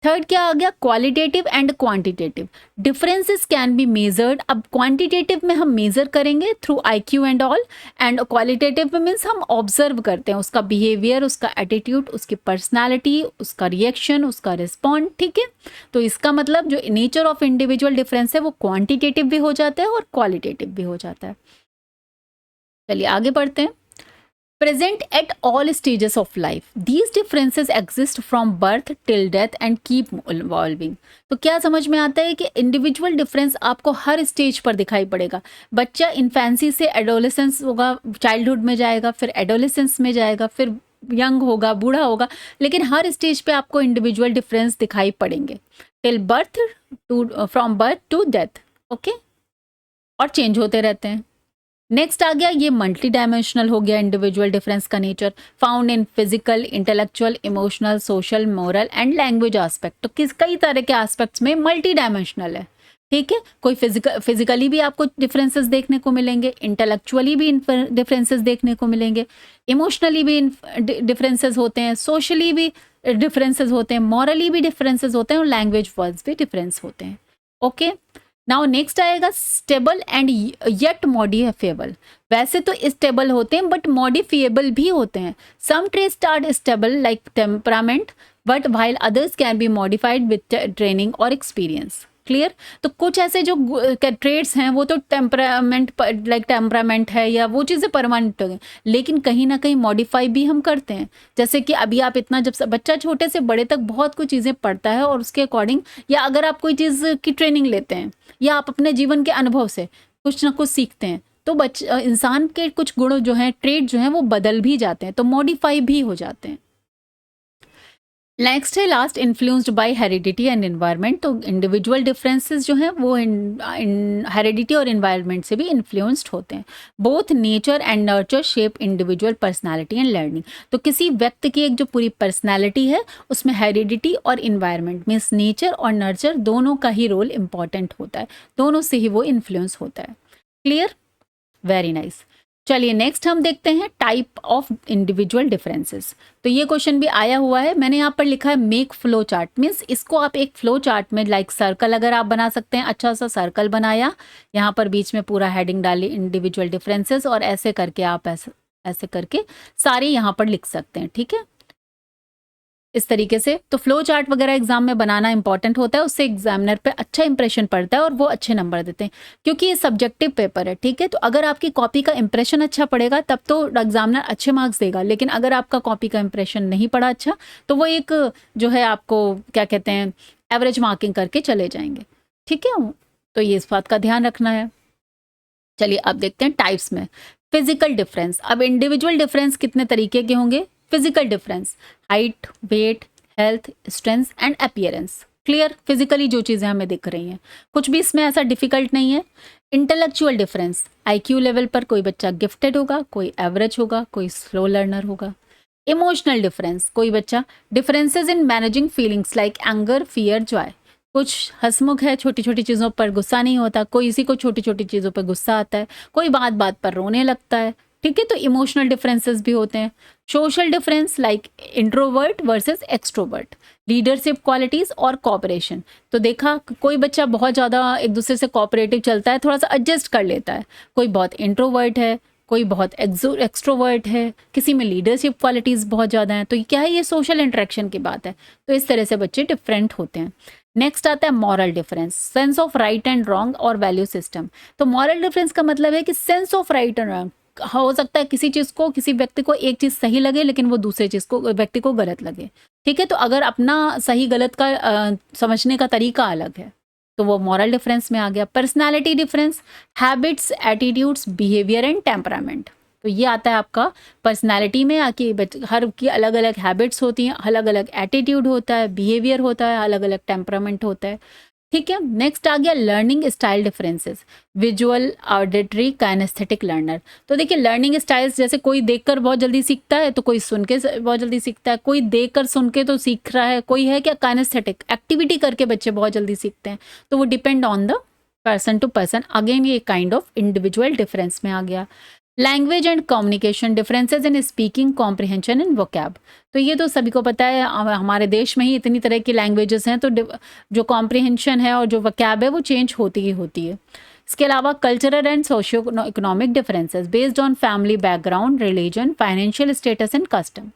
थर्ड क्या आ गया, qualitative and quantitative differences can be measured. अब क्वांटिटेटिव में हम मेजर करेंगे through IQ and all, and qualitative में मीन्स हम ऑब्जर्व करते हैं उसका बिहेवियर, उसका एटीट्यूड, उसकी पर्सनालिटी, उसका रिएक्शन, उसका रिस्पॉन्ड, ठीक है। तो इसका मतलब जो नेचर ऑफ इंडिविजुअल डिफरेंस है वो क्वांटिटेटिव भी हो जाता है और क्वालिटेटिव भी हो जाता है। चलिए आगे बढ़ते हैं। Present at all stages of life. These differences exist from birth till death and keep evolving. तो क्या समझ में आता है कि इंडिविजुअल डिफरेंस आपको हर स्टेज पर दिखाई पड़ेगा। बच्चा इन्फेंसी से एडोलेसेंस होगा, चाइल्डहुड में जाएगा, फिर एडोलेसेंस में जाएगा, फिर यंग होगा, बूढ़ा होगा, लेकिन हर स्टेज पे आपको इंडिविजुअल डिफरेंस दिखाई पड़ेंगे till birth to, from birth to death, okay, और चेंज होते रहते हैं। नेक्स्ट आ गया, ये मल्टी डायमेंशनल हो गया इंडिविजुअल डिफरेंस का nature, found in physical, intellectual, emotional, social, moral and language aspect. तो कई तरह के एस्पेक्ट्स में मल्टी डायमेंशनल है, ठीक है। कोई फिजिकली भी आपको डिफरेंसेस देखने को मिलेंगे, इंटेलेक्चुअली भी डिफरेंसेस देखने को मिलेंगे, इमोशनली भी डिफरेंसेस होते हैं, सोशली भी डिफरेंसेस होते हैं, मॉरली भी डिफरेंसेस होते हैं, और लैंग्वेज वर्ड्स भी डिफरेंस होते हैं, ओके। नाउ नेक्स्ट आएगा स्टेबल एंड येट मॉडिफिएबल। वैसे तो स्टेबल होते हैं बट मॉडिफिएबल भी होते हैं। Some traits are stable like temperament, but while others can be modified with training और एक्सपीरियंस। क्लियर। तो कुछ ऐसे जो ट्रेट्स हैं वो तो टेम्परामेंट लाइक टेम्परामेंट है या वो चीज़ें परमानेंट हो गई, लेकिन कहीं ना कहीं मॉडिफाई भी हम करते हैं। जैसे कि अभी आप इतना, जब बच्चा छोटे से बड़े तक बहुत कुछ चीज़ें पढ़ता है और उसके अकॉर्डिंग, या अगर आप कोई चीज़ की ट्रेनिंग लेते हैं या आप अपने जीवन के अनुभव से कुछ ना कुछ सीखते हैं, तो इंसान के कुछ गुण जो हैं, ट्रेट जो हैं, वो बदल भी जाते हैं, तो मॉडिफाई भी हो जाते हैं। नेक्स्ट है last, influenced by heredity and environment. तो इंडिविजुअल डिफरेंसेस जो हैं वो हेरिडिटी और एनवायरनमेंट से भी इन्फ्लुएंस्ड होते हैं। Both nature and nurture shape individual personality and learning. तो किसी व्यक्ति की एक जो पूरी पर्सनालिटी है उसमें हेरिडिटी और इन्वायरमेंट मीन्स नेचर और नर्चर दोनों का ही रोल इंपॉर्टेंट होता है, दोनों से ही वो इन्फ्लुएंस होता है। Clear, very nice. चलिए नेक्स्ट हम देखते हैं टाइप ऑफ इंडिविजुअल डिफरेंसेस। तो ये क्वेश्चन भी आया हुआ है, मैंने यहाँ पर लिखा है मेक फ्लो चार्ट, मीन्स इसको आप एक फ्लो चार्ट में लाइक सर्कल अगर आप बना सकते हैं, अच्छा सा सर्कल बनाया, यहाँ पर बीच में पूरा हेडिंग डाली इंडिविजुअल डिफरेंसेस, और ऐसे करके आप ऐसे करके सारे यहाँ पर लिख सकते हैं, ठीक है, इस तरीके से। तो फ्लो चार्ट वगैरह एग्जाम में बनाना इंपॉर्टेंट होता है, उससे एग्जामिनर पे अच्छा इंप्रेशन पड़ता है और वो अच्छे नंबर देते हैं, क्योंकि ये सब्जेक्टिव पेपर है, ठीक है। तो अगर आपकी कॉपी का इंप्रेशन अच्छा पड़ेगा तब तो एग्जामिनर अच्छे मार्क्स देगा, लेकिन अगर आपका कॉपी का इंप्रेशन नहीं पड़ा अच्छा, तो वो एक जो है आपको क्या कहते हैं एवरेज मार्किंग करके चले जाएंगे, ठीक है। तो ये इस बात का ध्यान रखना है। चलिए अब देखते हैं टाइप्स में। फिजिकल डिफरेंस, अब इंडिविजुअल डिफरेंस कितने तरीके के होंगे। Physical difference, height, weight, health, strength and appearance. Clear, physically जो चीज़ें हमें दिख रही हैं, कुछ भी इसमें ऐसा डिफिकल्ट नहीं है। इंटेलेक्चुअल डिफरेंस, IQ लेवल पर कोई बच्चा गिफ्टेड होगा, कोई एवरेज होगा, कोई स्लो लर्नर होगा। इमोशनल डिफरेंस, कोई बच्चा differences in managing feelings like anger, fear, Joy, कुछ हंसमुख है, छोटी छोटी चीज़ों पर गुस्सा नहीं होता, कोई इसी को छोटी छोटी चीज़ों पर गुस्सा आता है, कोई बात बात पर रोने लगता है, ठीक है। तो इमोशनल डिफरेंसेस भी होते हैं। Social difference like introvert versus extrovert, leadership qualities और कॉपरेशन। तो देखा, कोई बच्चा बहुत ज़्यादा एक दूसरे से कॉपरेटिव चलता है, थोड़ा सा एडजस्ट कर लेता है, कोई बहुत इंट्रोवर्ट है, कोई बहुत एक्सट्रोवर्ट है, किसी में लीडरशिप क्वालिटीज़ बहुत ज़्यादा हैं। तो ये क्या है, ये सोशल इंटरेक्शन की बात है। तो इस तरह से बच्चे डिफरेंट होते हैं। नेक्स्ट आता है moral difference, sense of right and wrong और वैल्यू सिस्टम। तो मॉरल डिफरेंस का मतलब है कि sense of right and wrong, हो सकता है किसी चीज़ को, किसी व्यक्ति को एक चीज़ सही लगे लेकिन वो दूसरे चीज़ को व्यक्ति को गलत लगे, ठीक है। तो अगर अपना सही गलत का समझने का तरीका अलग है तो वो मॉरल डिफरेंस में आ गया। Personality difference, habits, attitudes, behaviour and temperament. तो ये आता है आपका पर्सनालिटी में, आके हर की अलग अलग हैबिट्स होती हैं, अलग अलग एटीट्यूड होता है, बिहेवियर होता है, अलग अलग टेम्परामेंट होता है। ठीक है। नेक्स्ट आ गया learning style differences, visual, auditory, kinesthetic learner. तो देखिए लर्निंग स्टाइल्स, जैसे कोई देखकर बहुत जल्दी सीखता है तो कोई सुन के बहुत जल्दी सीखता है, कोई देखकर सुन के तो सीख रहा है, कोई है क्या काइनेस्थेटिक, एक्टिविटी करके बच्चे बहुत जल्दी सीखते हैं। तो वो depend on the person to person. Again ये काइंड ऑफ इंडिविजुअल डिफरेंस में आ गया। Language and communication differences in speaking, comprehension and vocab. तो ये तो सभी को पता है, हमारे देश में ही इतनी तरह की लैंग्वेजेस हैं, तो जो कॉम्प्रिहेंशन है और जो वोकैब है वो चेंज होती ही होती है। इसके अलावा cultural and socio economic differences based on family background, religion, financial status and custom.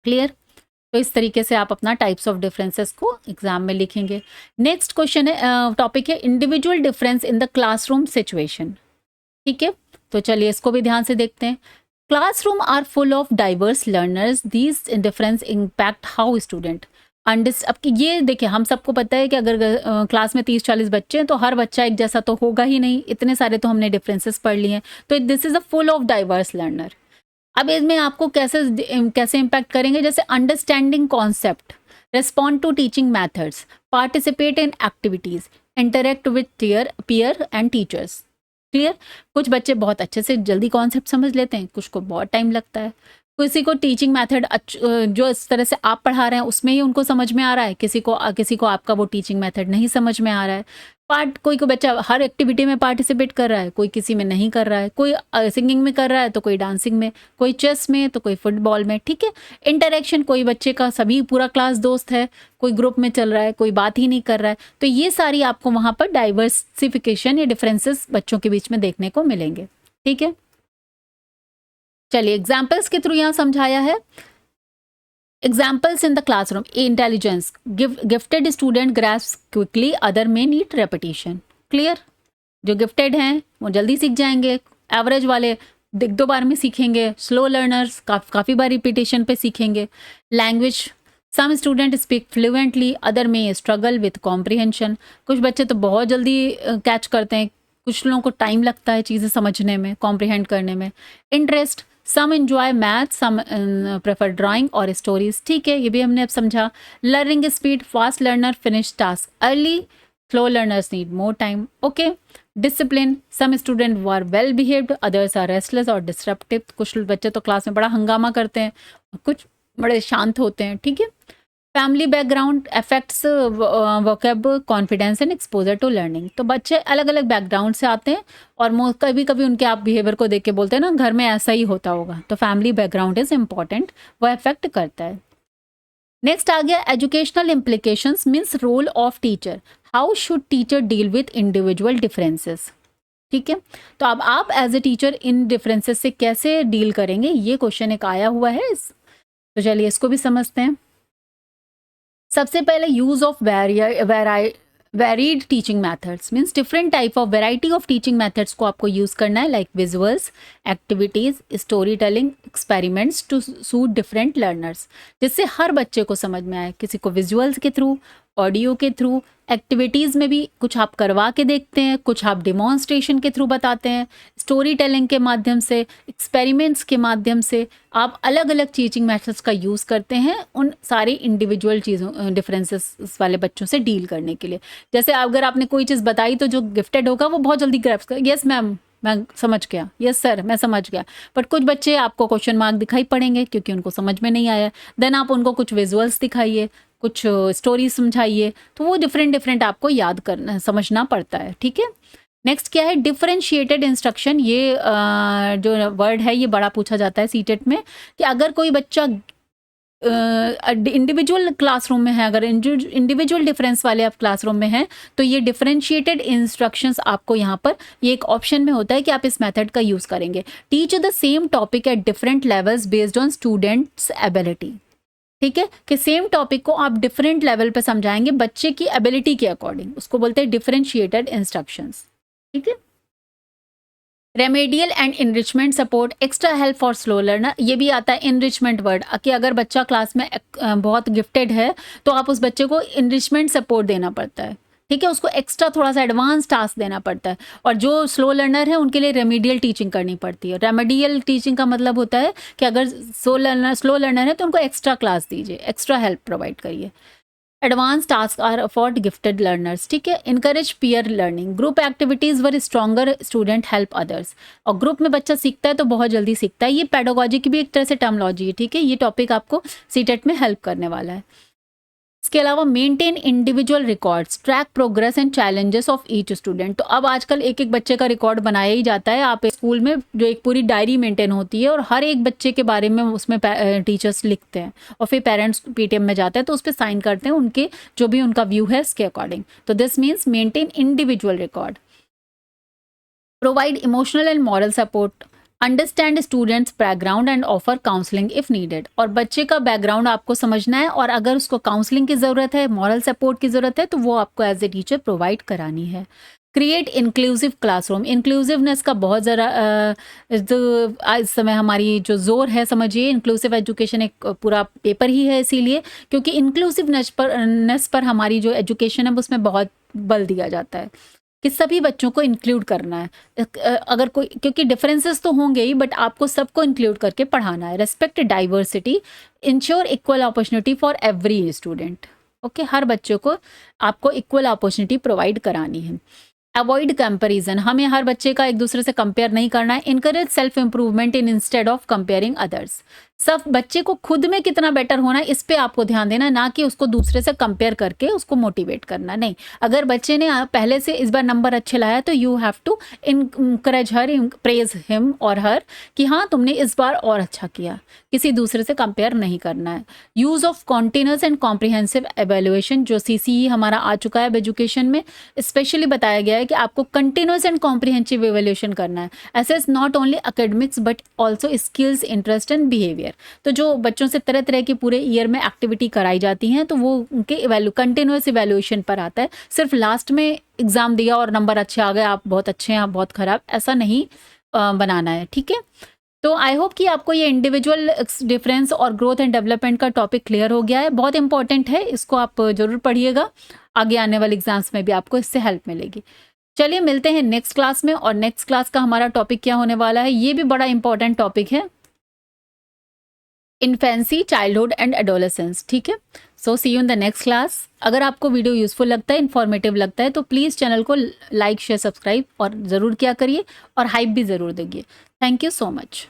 Clear. तो इस तरीके से आप अपना टाइप्स ऑफ डिफरेंसेस को एग्जाम में लिखेंगे। नेक्स्ट क्वेश्चन है, टॉपिक है individual difference in the classroom situation. ठीक है, तो चलिए इसको भी ध्यान से देखते हैं। Classroom are full of diverse learners, these difference impact how student अब ये देखिए, हम सबको पता है कि अगर क्लास में 30-40 बच्चे हैं तो हर बच्चा एक जैसा तो होगा ही नहीं, इतने सारे तो हमने डिफरेंसेस पढ़ लिए हैं। तो this is a full of diverse learner. अब इसमें आपको कैसे इम्पैक्ट करेंगे, जैसे understanding concept, respond to teaching methods, participate in activities, interact with peer and teachers. Clear. कुछ बच्चे बहुत अच्छे से जल्दी कॉन्सेप्ट समझ लेते हैं, कुछ को बहुत टाइम लगता है। किसी को टीचिंग मेथड जो इस तरह से आप पढ़ा रहे हैं उसमें ही उनको समझ में आ रहा है, किसी को आपका वो टीचिंग मेथड नहीं समझ में आ रहा है। कोई बच्चा हर एक्टिविटी में पार्टिसिपेट कर रहा है, कोई किसी में नहीं कर रहा है, कोई सिंगिंग में कर रहा है तो कोई डांसिंग में, कोई चेस में तो कोई फुटबॉल में। ठीक है। इंटरेक्शन, कोई बच्चे का सभी पूरा क्लास दोस्त है, कोई ग्रुप में चल रहा है, कोई बात ही नहीं कर रहा है। तो ये सारी आपको वहाँ पर डाइवर्सिफिकेशन या डिफरेंसेस बच्चों के बीच में देखने को मिलेंगे। ठीक है, चलिए एग्जाम्पल्स के थ्रू यहाँ समझाया है। Examples in the classroom, intelligence, gifted student grasp quickly, other में नीड रेपिटेशन। क्लियर। जो गिफ्टेड हैं वो जल्दी सीख जाएंगे, एवरेज वाले एक दो बार में सीखेंगे, स्लो लर्नर्स काफ़ी बार रिपीटेशन पे सीखेंगे। Language, some student speak fluently, other may struggle with comprehension. कुछ बच्चे तो बहुत जल्दी कैच करते हैं, कुछ लोगों को टाइम लगता है चीज़ें समझने में, कॉम्प्रिहेंड करने में। Interest, some enjoy math, some prefer drawing और स्टोरीज। ठीक है, ये भी हमने अब समझा। Learning speed, fast learner finish task early, slow learners need more time. Okay. Discipline, some student were well behaved, others are restless और डिस्ट्रप्टिव। कुछ बच्चे तो क्लास में बड़ा हंगामा करते हैं, कुछ बड़े शांत होते हैं। ठीक है। Family background affects vocab, confidence and exposure to learning. तो बच्चे अलग अलग बैकग्राउंड से आते हैं और कभी कभी उनके आप बिहेवियर को देख के बोलते हैं ना घर में ऐसा ही होता होगा, तो फैमिली बैकग्राउंड इज इम्पॉर्टेंट, वो अफेक्ट करता है। नेक्स्ट आ गया educational implications, means role of teacher, how should teacher deal with individual differences. ठीक है, तो अब आप एज ए टीचर इन डिफरेंसेस से कैसे डील करेंगे, ये क्वेश्चन एक आया हुआ है, तो चलिए इसको भी समझते हैं। सबसे पहले use of varied teaching methods, means different type of variety of teaching methods को आपको यूज करना है, like visuals, activities, story telling, experiments to suit different learners, जिससे हर बच्चे को समझ में आए। किसी को विजुअल्स के थ्रू, ऑडियो के थ्रू, एक्टिविटीज़ में भी कुछ आप करवा के देखते हैं, कुछ आप डिमॉन्स्ट्रेशन के थ्रू बताते हैं, स्टोरी टेलिंग के माध्यम से, एक्सपेरिमेंट्स के माध्यम से आप अलग अलग टीचिंग मेथड्स का यूज़ करते हैं उन सारी इंडिविजुअल चीज़ों डिफरेंसेस वाले बच्चों से डील करने के लिए। जैसे अगर आपने कोई चीज़ बताई तो जो गिफ्टेड होगा वो बहुत जल्दी ग्रैस्प कर, यस मैम मैं समझ गया, यस सर मैं समझ गया। बट कुछ बच्चे आपको क्वेश्चन मार्क दिखाई पड़ेंगे क्योंकि उनको समझ में नहीं आया, देन आप उनको कुछ विजुअल्स दिखाइए, कुछ स्टोरी समझाइए, तो वो डिफरेंट आपको याद करना समझना पड़ता है। ठीक है। नेक्स्ट क्या है, डिफरेंशिएटेड इंस्ट्रक्शन। ये जो वर्ड है ये बड़ा पूछा जाता है सीटेट में, कि अगर कोई बच्चा इंडिविजुअल क्लासरूम में है, अगर इंडिविजुअल डिफरेंस वाले आप क्लासरूम में हैं, तो ये डिफरेंशिएटेड इंस्ट्रक्शंस आपको यहाँ पर ये एक ऑप्शन में होता है कि आप इस मेथड का यूज़ करेंगे। Teach the same topic at different levels based on students ability. ठीक है, कि सेम टॉपिक को आप डिफरेंट लेवल पे समझाएंगे बच्चे की एबिलिटी के अकॉर्डिंग, उसको बोलते हैं डिफरेंशिएटेड इंस्ट्रक्शंस। ठीक है। Remedial and enrichment support, extra help for slow learner, ये भी आता है इनरिचमेंट वर्ड, कि अगर बच्चा क्लास में बहुत गिफ्टेड है तो आप उस बच्चे को इनरिचमेंट सपोर्ट देना पड़ता है। ठीक है, उसको एक्स्ट्रा थोड़ा सा एडवांस टास्क देना पड़ता है। और जो स्लो लर्नर है उनके लिए रेमेडियल टीचिंग करनी पड़ती है। रेमेडियल टीचिंग का मतलब होता है कि अगर स्लो लर्नर है तो उनको एक्स्ट्रा क्लास दीजिए, एक्स्ट्रा हेल्प प्रोवाइड करिए। Advance task are for gifted learners, ठीक है। Encourage peer learning, group activities where stronger student help others, और ग्रुप में बच्चा सीखता है तो बहुत जल्दी सीखता है। ये पेडागोजी की भी एक तरह से टर्मोलॉजी है, ठीक है। ये टॉपिक आपको सीटेट में हेल्प करने वाला है। इसके अलावा maintain individual records, track progress and challenges of each student. तो अब आजकल एक एक बच्चे का रिकॉर्ड बनाया ही जाता है। आप स्कूल में जो एक पूरी डायरी मेंटेन होती है और हर एक बच्चे के बारे में उसमें टीचर्स लिखते हैं और फिर पेरेंट्स पीटीएम में जाते हैं तो उस पर साइन करते हैं उनके जो भी उनका व्यू है इसके अकॉर्डिंग। तो this means maintain individual record. Provide emotional and moral support, understand students background and offer counselling if needed. और बच्चे का बैकग्राउंड आपको समझना है और अगर उसको काउंसलिंग की ज़रूरत है, मॉरल सपोर्ट की ज़रूरत है तो वो आपको एज ए टीचर प्रोवाइड करानी है। क्रिएट इंक्लूसिव क्लासरूम, इंक्लूसिवनेस का बहुत ज़रा इस समय हमारी जो जोर है, समझिए इंक्लूसिव एजुकेशन एक पूरा पेपर ही है, इसीलिए क्योंकि इंक्लूसिवनेस पर हमारी जो एजुकेशन है उसमें बहुत बल दिया जाता है कि सभी बच्चों को इंक्लूड करना है। अगर कोई, क्योंकि डिफरेंसेस तो होंगे ही बट आपको सबको इंक्लूड करके पढ़ाना है। Respect diversity, ensure equal opportunity for every student, okay. हर बच्चों को आपको इक्वल अपॉर्चुनिटी प्रोवाइड करानी है। अवॉइड कंपैरिजन, हमें हर बच्चे का एक दूसरे से कंपेयर नहीं करना है। Encourage self improvement in instead of comparing others, सब बच्चे को खुद में कितना बेटर होना है इस पे आपको ध्यान देना, ना कि उसको दूसरे से कंपेयर करके उसको मोटिवेट करना। नहीं, अगर बच्चे ने पहले से इस बार नंबर अच्छे लाया तो you have to encourage her, praise him और हर कि हाँ तुमने इस बार और अच्छा किया, किसी दूसरे से कंपेयर नहीं करना है। Use of continuous and comprehensive evaluation, जो CCE हमारा आ चुका है एजुकेशन में, स्पेशली बताया गया है कि आपको कंटिन्यूस एंड कॉम्प्रिहेंसिव एवेल्युएशन करना है। Assess not only academics but also skills, interest and behaviour. तो जो बच्चों से तरह तरह की पूरे ईयर में एक्टिविटी कराई जाती हैं तो वो उनके कंटिन्यूस इवैल्यूएशन पर आता है। सिर्फ लास्ट में एग्जाम दिया और नंबर अच्छे आ गए, आप बहुत अच्छे हैं, आप बहुत खराब, ऐसा नहीं बनाना है, ठीक है। तो आई होप कि आपको ये इंडिविजुअल डिफरेंस और ग्रोथ एंड डेवलपमेंट का टॉपिक क्लियर हो गया है। बहुत इंपॉर्टेंट है, इसको आप जरूर पढ़िएगा, आगे आने वाले एग्जाम्स में भी आपको इससे हेल्प मिलेगी। चलिए मिलते हैं नेक्स्ट क्लास में, और नेक्स्ट क्लास का हमारा टॉपिक क्या होने वाला है, ये भी बड़ा इंपॉर्टेंट टॉपिक है, इन्फेंसी, चाइल्डहुड एंड एडोलेसेंस, ठीक है। So see you in the next class. अगर आपको वीडियो यूजफुल लगता है, इन्फॉर्मेटिव लगता है तो प्लीज़ चैनल को लाइक शेयर सब्सक्राइब और ज़रूर किया करिए और हाइप भी ज़रूर दीजिए। Thank you so much.